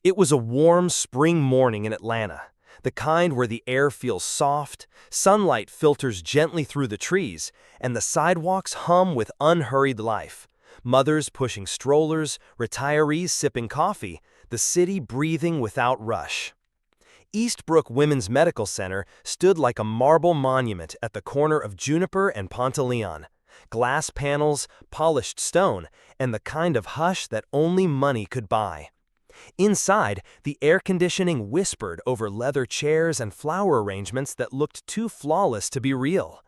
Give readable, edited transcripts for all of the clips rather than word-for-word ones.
It was a warm spring morning in Atlanta, the kind where the air feels soft, sunlight filters gently through the trees, and the sidewalks hum with unhurried life. Mothers pushing strollers, retirees sipping coffee, the city breathing without rush. Eastbrook Women's Medical Center stood like a marble monument at the corner of Juniper and Pantaleon. Glass panels, polished stone, and the kind of hush that only money could buy. Inside, the air conditioning whispered over leather chairs and flower arrangements that looked too flawless to be real.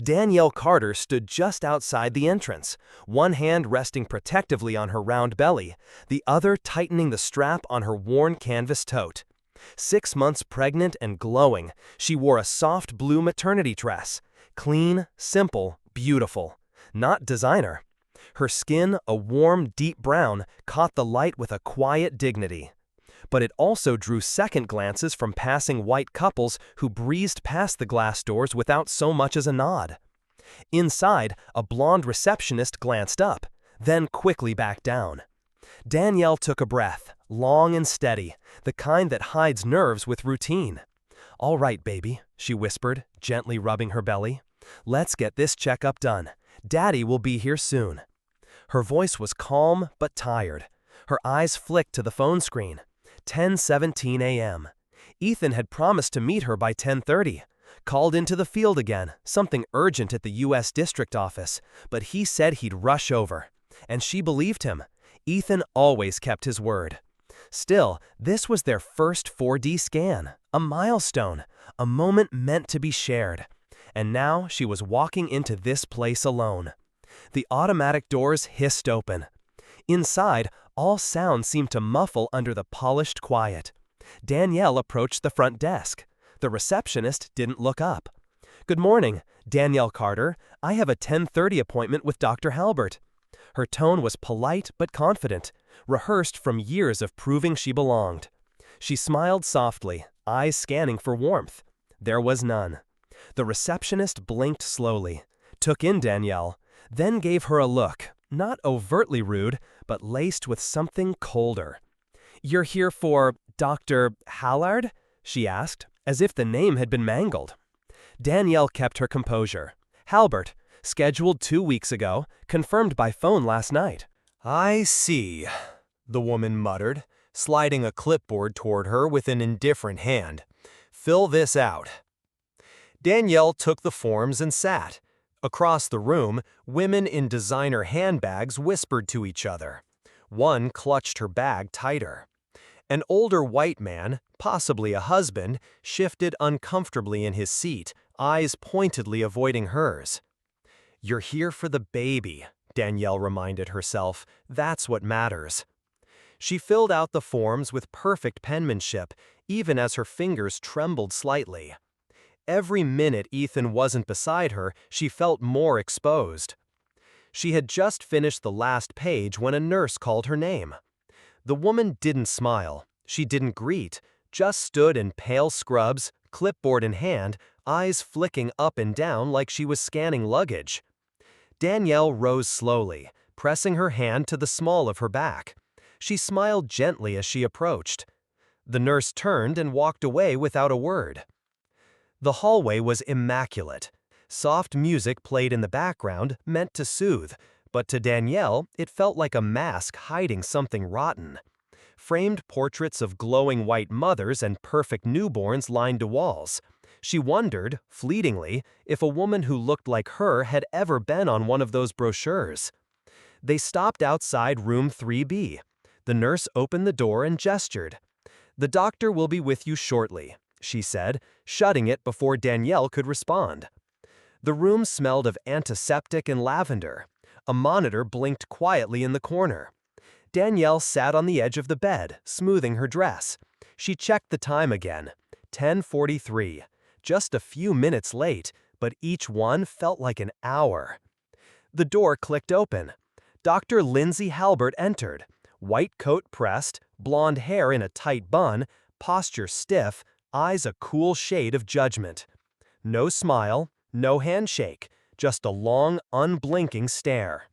Danielle Carter stood just outside the entrance, one hand resting protectively on her round belly, the other tightening the strap on her worn canvas tote. 6 months pregnant and glowing, she wore a soft blue maternity dress. Clean, simple, beautiful. Not designer. Her skin, a warm, deep brown, caught the light with a quiet dignity. But it also drew second glances from passing white couples who breezed past the glass doors without so much as a nod. Inside, a blonde receptionist glanced up, then quickly back down. Danielle took a breath, long and steady, the kind that hides nerves with routine. "All right, baby," she whispered, gently rubbing her belly. "Let's get this checkup done. Daddy will be here soon." Her voice was calm but tired. Her eyes flicked to the phone screen. 10:17 a.m. Ethan had promised to meet her by 10:30. Called into the field again, something urgent at the U.S. District Office, but he said he'd rush over. And she believed him. Ethan always kept his word. Still, this was their first 4D scan, a milestone, a moment meant to be shared. And now she was walking into this place alone. The automatic doors hissed open. Inside, all sound seemed to muffle under the polished quiet. Danielle approached the front desk. The receptionist didn't look up. "Good morning, Danielle Carter. I have a 10:30 appointment with Dr. Halbert." Her tone was polite but confident, rehearsed from years of proving she belonged. She smiled softly, eyes scanning for warmth. There was none. The receptionist blinked slowly, took in Danielle, then gave her a look, not overtly rude, but laced with something colder. "You're here for Dr. Hallard?" she asked, as if the name had been mangled. Danielle kept her composure. "Halbert, scheduled 2 weeks ago, confirmed by phone last night." "I see," the woman muttered, sliding a clipboard toward her with an indifferent hand. "Fill this out." Danielle took the forms and sat. Across the room, women in designer handbags whispered to each other. One clutched her bag tighter. An older white man, possibly a husband, shifted uncomfortably in his seat, eyes pointedly avoiding hers. "You're here for the baby," Danielle reminded herself. "That's what matters." She filled out the forms with perfect penmanship, even as her fingers trembled slightly. Every minute Ethan wasn't beside her, she felt more exposed. She had just finished the last page when a nurse called her name. The woman didn't smile. She didn't greet, just stood in pale scrubs, clipboard in hand, eyes flicking up and down like she was scanning luggage. Danielle rose slowly, pressing her hand to the small of her back. She smiled gently as she approached. The nurse turned and walked away without a word. The hallway was immaculate. Soft music played in the background, meant to soothe, but to Danielle, it felt like a mask hiding something rotten. Framed portraits of glowing white mothers and perfect newborns lined the walls. She wondered, fleetingly, if a woman who looked like her had ever been on one of those brochures. They stopped outside room 3B. The nurse opened the door and gestured. "The doctor will be with you shortly," she said, shutting it before Danielle could respond. The room smelled of antiseptic and lavender. A monitor blinked quietly in the corner. Danielle sat on the edge of the bed, smoothing her dress. She checked the time again. 10:43. Just a few minutes late, but each one felt like an hour. The door clicked open. Dr. Lindsay Halbert entered. White coat pressed, blonde hair in a tight bun, posture stiff, eyes a cool shade of judgment. No smile, no handshake, just a long, unblinking stare.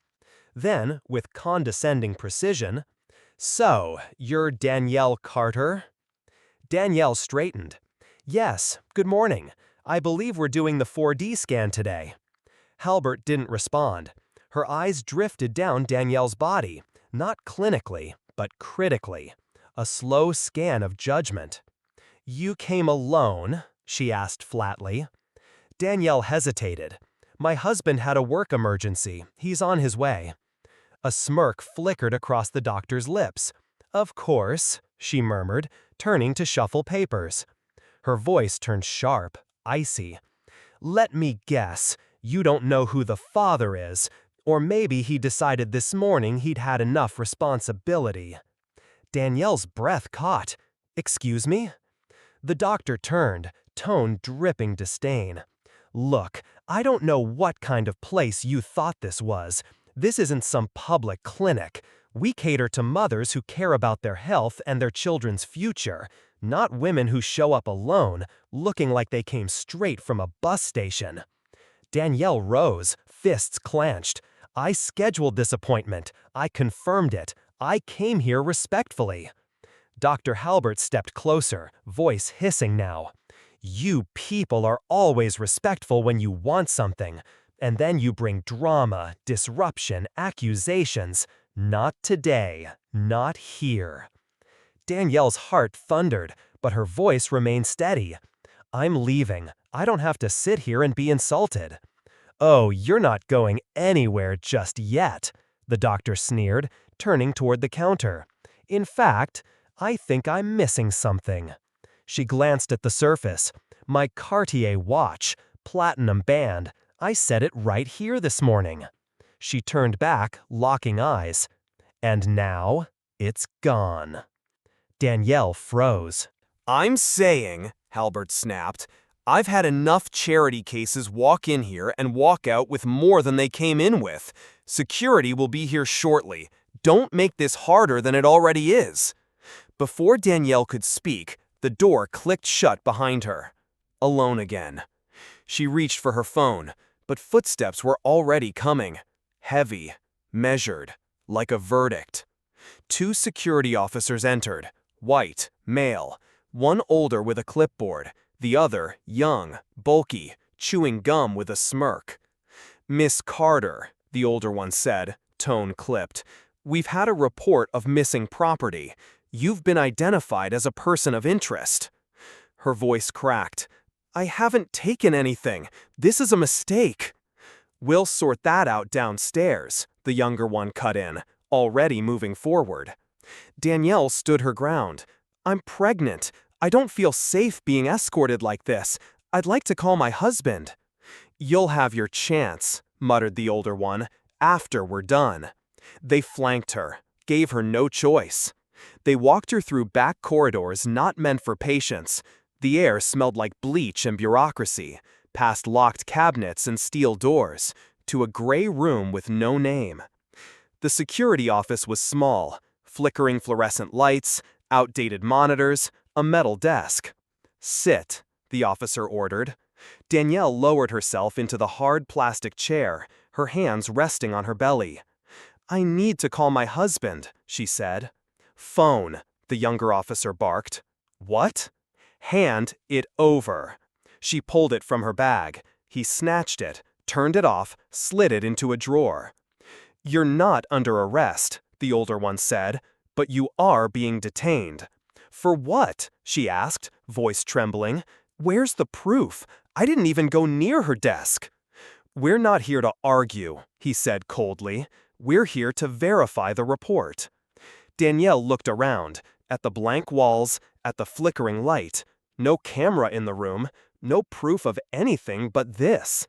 Then, with condescending precision, "So, you're Danielle Carter?" Danielle straightened. "Yes, good morning. I believe we're doing the 4D scan today." Halbert didn't respond. Her eyes drifted down Danielle's body, not clinically, but critically. A slow scan of judgment. "You came alone?" she asked flatly. Danielle hesitated. "My husband had a work emergency. He's on his way." A smirk flickered across the doctor's lips. "Of course," she murmured, turning to shuffle papers. Her voice turned sharp, icy. "Let me guess, you don't know who the father is, or maybe he decided this morning he'd had enough responsibility." Danielle's breath caught. "Excuse me?" The doctor turned, tone dripping disdain. "Look, I don't know what kind of place you thought this was. This isn't some public clinic. We cater to mothers who care about their health and their children's future, not women who show up alone, looking like they came straight from a bus station." Danielle rose, fists clenched. "I scheduled this appointment. I confirmed it. I came here respectfully." Dr. Halbert stepped closer, voice hissing now. "You people are always respectful when you want something, and then you bring drama, disruption, accusations. Not today, not here." Danielle's heart thundered, but her voice remained steady. "I'm leaving. I don't have to sit here and be insulted." "Oh, you're not going anywhere just yet," the doctor sneered, turning toward the counter. "In fact, I think I'm missing something." She glanced at the surface. "My Cartier watch, platinum band. I set it right here this morning." She turned back, locking eyes. "And now, it's gone." Danielle froze. I'm saying, Halbert snapped, I've had enough charity cases walk in here and walk out with more than they came in with. Security will be here shortly. Don't make this harder than it already is. Before Danielle could speak, the door clicked shut behind her. Alone again. She reached for her phone, but footsteps were already coming. Heavy, measured, like a verdict. 2 security officers entered, white, male, one older with a clipboard, the other young, bulky, chewing gum with a smirk. "Miss Carter," the older one said, tone clipped, "we've had a report of missing property. You've been identified as a person of interest." Her voice cracked. "I haven't taken anything. This is a mistake." "We'll sort that out downstairs," the younger one cut in, already moving forward. Danielle stood her ground. "I'm pregnant. I don't feel safe being escorted like this. I'd like to call my husband." "You'll have your chance," muttered the older one, "after we're done." They flanked her, gave her no choice. They walked her through back corridors not meant for patients. The air smelled like bleach and bureaucracy, past locked cabinets and steel doors, to a gray room with no name. The security office was small, flickering fluorescent lights, outdated monitors, a metal desk. "Sit," the officer ordered. Danielle lowered herself into the hard plastic chair, her hands resting on her belly. "I need to call my husband," she said. "Phone," the younger officer barked. "What?" "Hand it over." She pulled it from her bag. He snatched it, turned it off, slid it into a drawer. "You're not under arrest," the older one said, "but you are being detained." "For what?" she asked, voice trembling. "Where's the proof? I didn't even go near her desk." "We're not here to argue," he said coldly. "We're here to verify the report." Danielle looked around, at the blank walls, at the flickering light. No camera in the room, no proof of anything but this.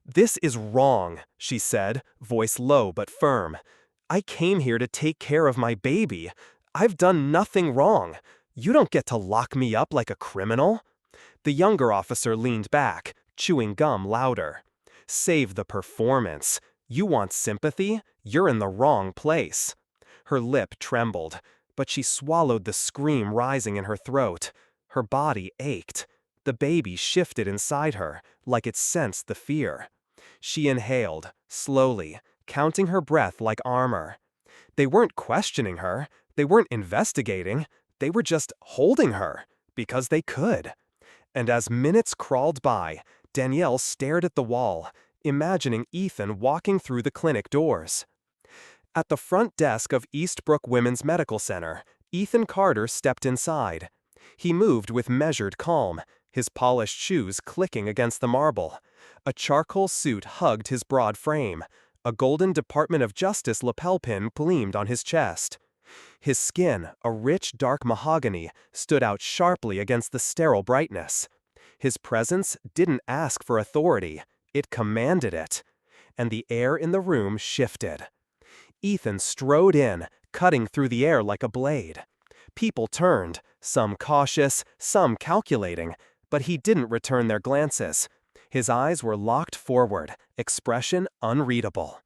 "This is wrong," she said, voice low but firm. "I came here to take care of my baby. I've done nothing wrong. You don't get to lock me up like a criminal." The younger officer leaned back, chewing gum louder. "Save the performance. You want sympathy? You're in the wrong place." Her lip trembled, but she swallowed the scream rising in her throat. Her body ached. The baby shifted inside her, like it sensed the fear. She inhaled, slowly, counting her breath like armor. They weren't questioning her. They weren't investigating, they were just holding her, because they could. And as minutes crawled by, Danielle stared at the wall, imagining Ethan walking through the clinic doors. At the front desk of Eastbrook Women's Medical Center, Ethan Carter stepped inside. He moved with measured calm, his polished shoes clicking against the marble. A charcoal suit hugged his broad frame. A golden Department of Justice lapel pin gleamed on his chest. His skin, a rich dark mahogany, stood out sharply against the sterile brightness. His presence didn't ask for authority, it commanded it. And the air in the room shifted. Ethan strode in, cutting through the air like a blade. People turned, some cautious, some calculating, but he didn't return their glances. His eyes were locked forward, expression unreadable.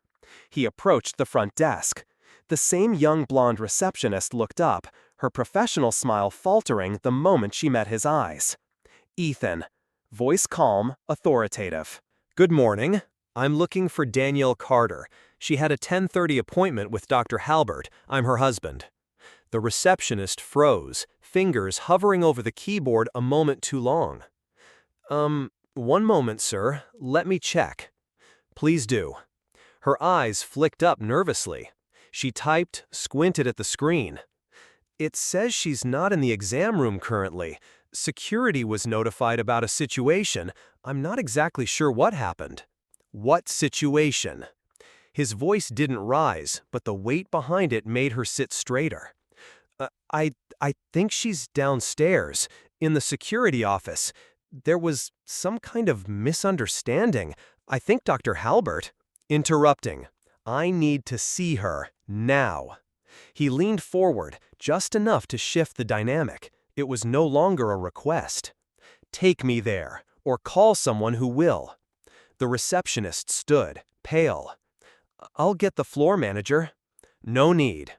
He approached the front desk. The same young blonde receptionist looked up, her professional smile faltering the moment she met his eyes. Ethan, voice calm, authoritative. "Good morning. I'm looking for Danielle Carter. She had a 10:30 appointment with Dr. Halbert. I'm her husband." The receptionist froze, fingers hovering over the keyboard a moment too long. One moment, sir. Let me check." "Please do." Her eyes flicked up nervously. She typed, squinted at the screen. "It says she's not in the exam room currently. Security was notified about a situation. I'm not exactly sure what happened." "What situation?" His voice didn't rise, but the weight behind it made her sit straighter. I think she's downstairs, in the security office. There was some kind of misunderstanding. I think Dr. Halbert." Interrupting. "I need to see her, now." He leaned forward, just enough to shift the dynamic. It was no longer a request. "Take me there, or call someone who will." The receptionist stood, pale. "I'll get the floor manager." "No need."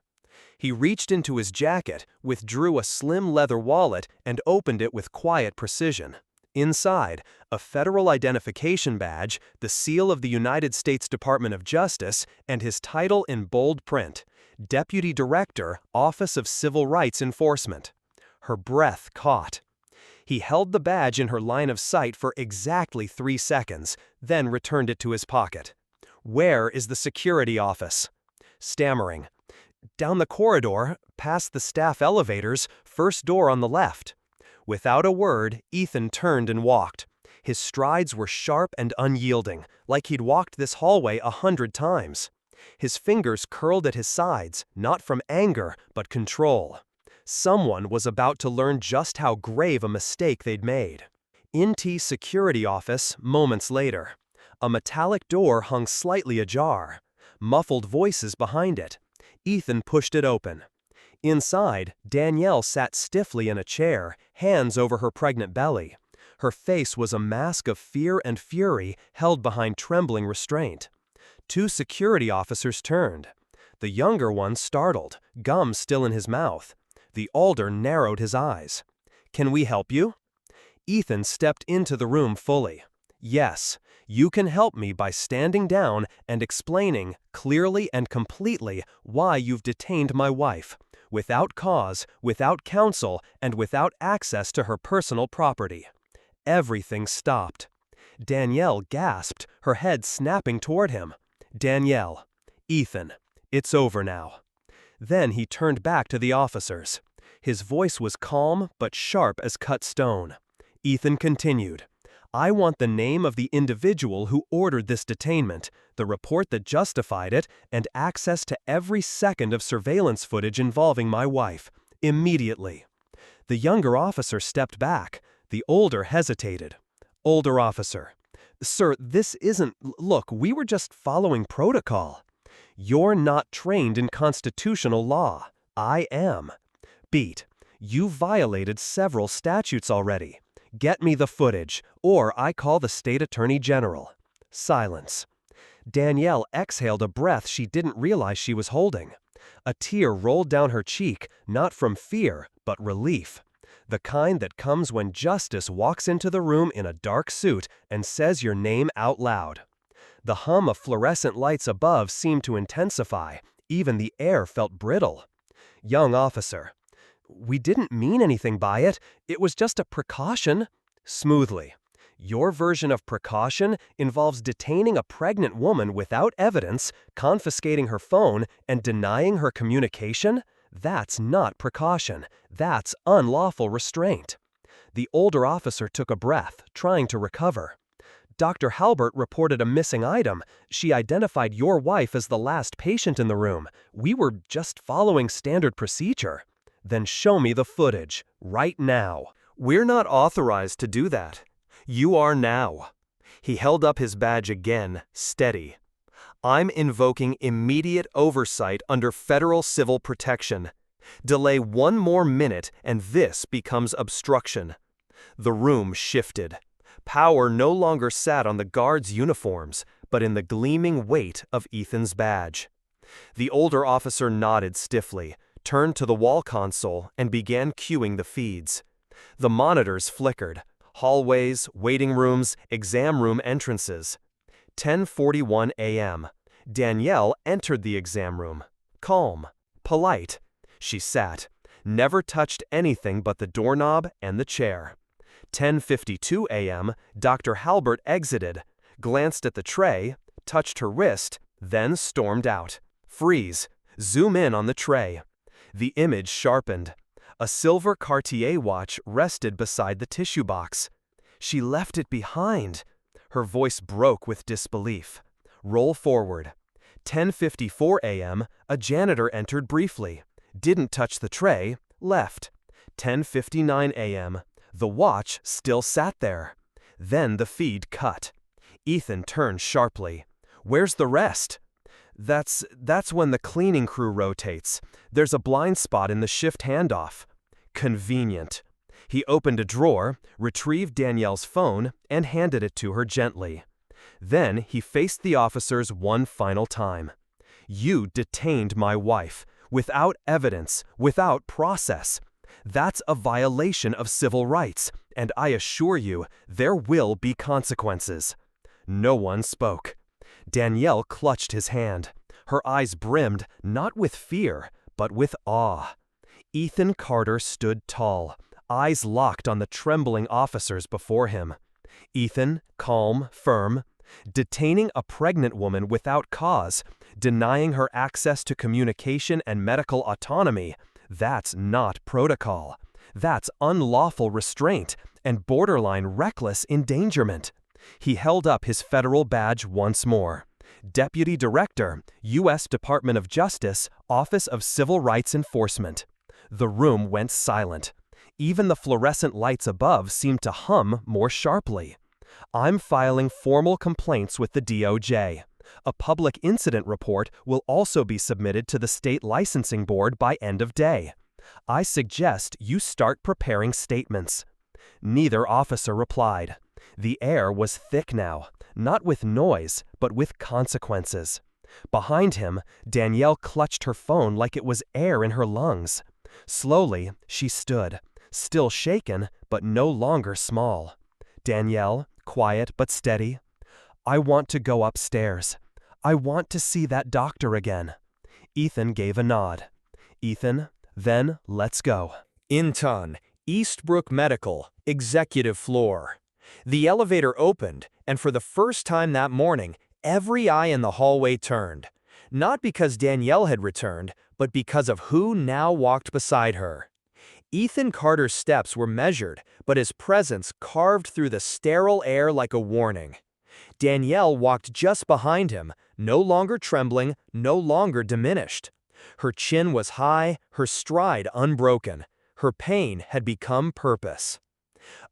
He reached into his jacket, withdrew a slim leather wallet, and opened it with quiet precision. Inside, a federal identification badge, the seal of the United States Department of Justice, and his title in bold print, Deputy Director, Office of Civil Rights Enforcement. Her breath caught. He held the badge in her line of sight for exactly 3 seconds, then returned it to his pocket. "Where is the security office?" Stammering. "Down the corridor, past the staff elevators, first door on the left." Without a word, Ethan turned and walked. His strides were sharp and unyielding, like he'd walked this hallway 100 times. His fingers curled at his sides, not from anger, but control. Someone was about to learn just how grave a mistake they'd made. NT security office, moments later. A metallic door hung slightly ajar. Muffled voices behind it. Ethan pushed it open. Inside, Danielle sat stiffly in a chair, hands over her pregnant belly. Her face was a mask of fear and fury held behind trembling restraint. 2 security officers turned. The younger one startled, gum still in his mouth. The older narrowed his eyes. "Can we help you?" Ethan stepped into the room fully. "Yes, you can help me by standing down and explaining, clearly and completely, why you've detained my wife, without cause, without counsel, and without access to her personal property." Everything stopped. Danielle gasped, her head snapping toward him. "Danielle." "Ethan, it's over now." Then he turned back to the officers. His voice was calm but sharp as cut stone. Ethan continued. "I want the name of the individual who ordered this detainment, the report that justified it, and access to every second of surveillance footage involving my wife. Immediately." The younger officer stepped back. The older hesitated. Older officer. "Sir, this isn't... Look, we were just following protocol." "You're not trained in constitutional law. I am." "Beat. You violated several statutes already. Get me the footage, or I call the state attorney general." Silence. Danielle exhaled a breath she didn't realize she was holding. A tear rolled down her cheek, not from fear, but relief. The kind that comes when justice walks into the room in a dark suit and says your name out loud. The hum of fluorescent lights above seemed to intensify. Even the air felt brittle. Young officer. We didn't mean anything by it. It was just a precaution. Smoothly. Your version of precaution involves detaining a pregnant woman without evidence, confiscating her phone, and denying her communication? That's not precaution. That's unlawful restraint. The older officer took a breath, trying to recover. Dr. Halbert reported a missing item. She identified your wife as the last patient in the room. We were just following standard procedure. Then show me the footage, right now. We're not authorized to do that. You are now. He held up his badge again, steady. I'm invoking immediate oversight under federal civil protection. Delay one more minute and this becomes obstruction. The room shifted. Power no longer sat on the guards' uniforms, but in the gleaming weight of Ethan's badge. The older officer nodded stiffly, turned to the wall console, and began cueing the feeds. The monitors flickered. Hallways, waiting rooms, exam room entrances. 10:41 a.m. Danielle entered the exam room. Calm, polite. She sat, never touched anything but the doorknob and the chair. 10:52 a.m. Dr. Halbert exited, glanced at the tray, touched her wrist, then stormed out. Freeze. Zoom in on the tray. The image sharpened. A silver Cartier watch rested beside the tissue box. She left it behind. Her voice broke with disbelief. Roll forward. 10:54 a.m. A janitor entered briefly. Didn't touch the tray, left. 10:59 a.m. The watch still sat there. Then the feed cut. Ethan turned sharply. Where's the rest? That's when the cleaning crew rotates. There's a blind spot in the shift handoff. Convenient. He opened a drawer, retrieved Danielle's phone, and handed it to her gently. Then he faced the officers one final time. You detained my wife, without evidence, without process. That's a violation of civil rights, and I assure you, there will be consequences. No one spoke. Danielle clutched his hand. Her eyes brimmed, not with fear, but with awe. Ethan Carter stood tall, eyes locked on the trembling officers before him. Ethan, calm, firm, detaining a pregnant woman without cause, denying her access to communication and medical autonomy, that's not protocol. That's unlawful restraint and borderline reckless endangerment. He held up his federal badge once more. Deputy Director, U.S. Department of Justice, Office of Civil Rights Enforcement. The room went silent. Even the fluorescent lights above seemed to hum more sharply. I'm filing formal complaints with the DOJ. A public incident report will also be submitted to the state licensing board by end of day. I suggest you start preparing statements. Neither officer replied. The air was thick now, not with noise, but with consequences. Behind him, Danielle clutched her phone like it was air in her lungs. Slowly, she stood, still shaken, but no longer small. Danielle, quiet but steady. I want to go upstairs. I want to see that doctor again. Ethan gave a nod. Ethan, then let's go. Inton, Eastbrook Medical, executive floor. The elevator opened, and for the first time that morning, every eye in the hallway turned. Not because Danielle had returned, but because of who now walked beside her. Ethan Carter's steps were measured, but his presence carved through the sterile air like a warning. Danielle walked just behind him, no longer trembling, no longer diminished. Her chin was high, her stride unbroken. Her pain had become purpose.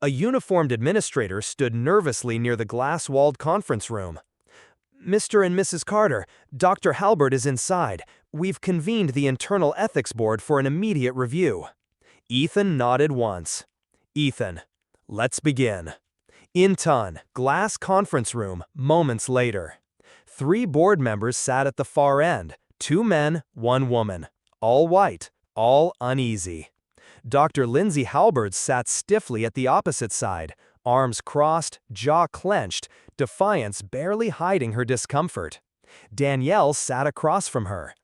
A uniformed administrator stood nervously near the glass-walled conference room. Mr. and Mrs. Carter, Dr. Halbert is inside. We've convened the Internal Ethics Board for an immediate review. Ethan nodded once. Ethan, let's begin. Inton, glass conference room, moments later. 3 board members sat at the far end, 2 men, 1 woman. All white, all uneasy. Dr. Lindsay Halbert sat stiffly at the opposite side, arms crossed, jaw clenched, defiance barely hiding her discomfort. Danielle sat across from her.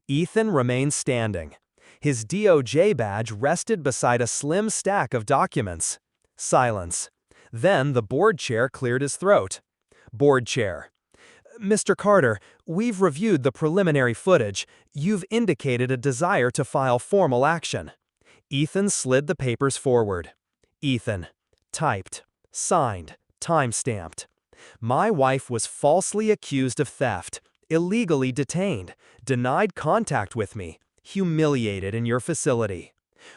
Ethan remained standing. His DOJ badge rested beside a slim stack of documents. Silence. Then the board chair cleared his throat. Board chair. Mr. Carter, we've reviewed the preliminary footage. You've indicated a desire to file formal action. Ethan slid the papers forward. Ethan. Typed. Signed. Time-stamped. My wife was falsely accused of theft, illegally detained, denied contact with me, humiliated in your facility.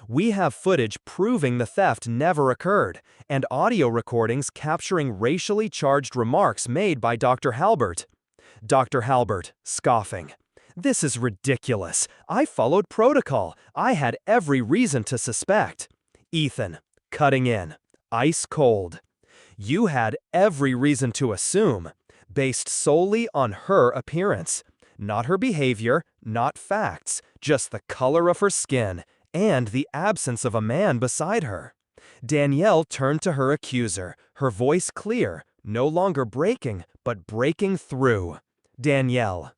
We have footage proving the theft never occurred, and audio recordings capturing racially charged remarks made by Dr. Halbert. Dr. Halbert, scoffing. This is ridiculous. I followed protocol. I had every reason to suspect. Ethan, cutting in. Ice cold. You had every reason to assume, based solely on her appearance. Not her behavior, not facts, just the color of her skin, and the absence of a man beside her. Danielle turned to her accuser, her voice clear, no longer breaking, but breaking through. Danielle.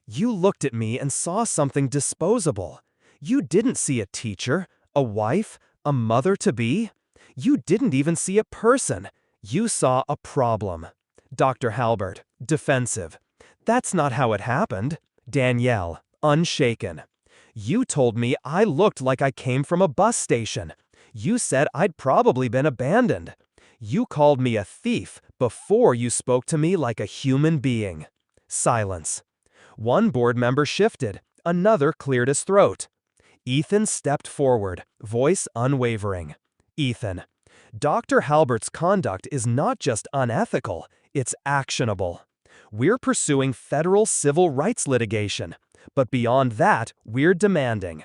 You looked at me and saw something disposable. You didn't see a teacher, a wife, a mother-to-be. You didn't even see a person. You saw a problem. Dr. Halbert, defensive. That's not how it happened. Danielle, unshaken. You told me I looked like I came from a bus station. You said I'd probably been abandoned. You called me a thief before you spoke to me like a human being. Silence. One board member shifted, another cleared his throat. Ethan stepped forward, voice unwavering. Ethan. Dr. Halbert's conduct is not just unethical, it's actionable. We're pursuing federal civil rights litigation, but beyond that, we're demanding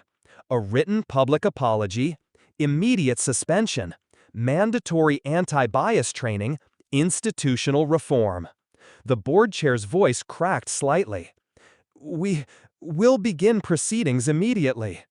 a written public apology, immediate suspension, mandatory anti-bias training, institutional reform. The board chair's voice cracked slightly. We'll begin proceedings immediately.